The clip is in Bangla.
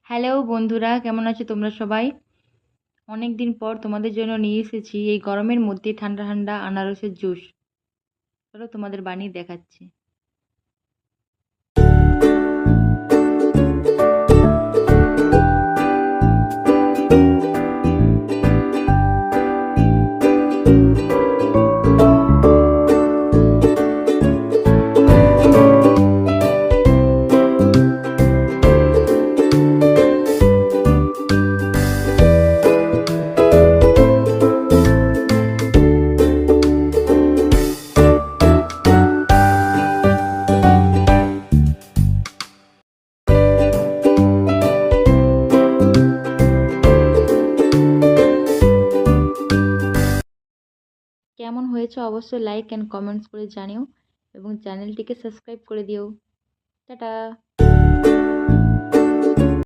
হ্যালো বন্ধুরা, কেমন আছো তোমরা সবাই? অনেক দিন পর তোমাদের জন্য নিয়ে এসেছি এই গরমের মধ্যে ঠান্ডা ঠান্ডা আনারসের জুস। চলো তোমাদের বানিয়ে দেখাচ্ছি। কেমন হয়েছে অবশ্যই লাইক অ্যান্ড কমেন্টস করে জানিও এবং চ্যানেলটিকে সাবস্ক্রাইব করে দিও। টাটা।